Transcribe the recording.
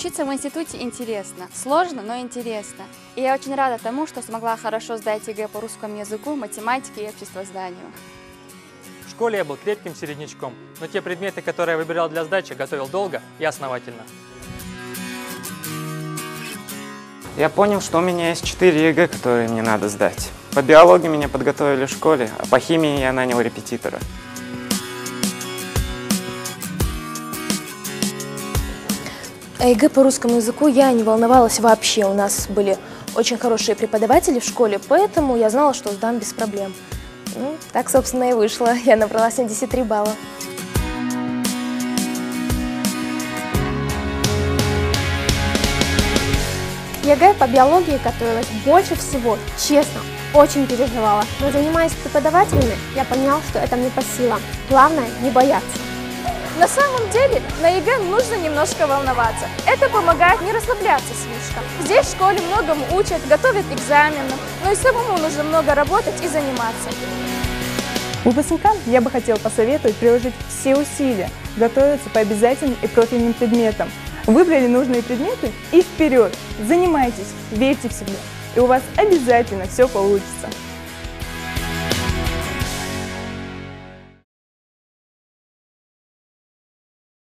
Учиться в институте интересно. Сложно, но интересно. И я очень рада тому, что смогла хорошо сдать ЕГЭ по русскому языку, математике и обществознанию. В школе я был крепким середнячком, но те предметы, которые я выбирал для сдачи, готовил долго и основательно. Я понял, что у меня есть 4 ЕГЭ, которые мне надо сдать. По биологии меня подготовили в школе, а по химии я нанял репетитора. О ЕГЭ по русскому языку я не волновалась вообще. У нас были очень хорошие преподаватели в школе, поэтому я знала, что сдам без проблем. Ну, так, собственно, и вышло. Я набрала 73 балла. ЕГЭ по биологии готовилась больше всего, честно, очень переживала. Но занимаясь с преподавателями, я поняла, что это мне по силам. Главное – не бояться. На самом деле на ЕГЭ нужно немножко волноваться. Это помогает не расслабляться слишком. Здесь в школе многому учат, готовят к экзаменам, но и самому нужно много работать и заниматься. Выпускникам я бы хотела посоветовать приложить все усилия, готовиться по обязательным и профильным предметам. Выбрали нужные предметы и вперед! Занимайтесь, верьте в себя, и у вас обязательно все получится.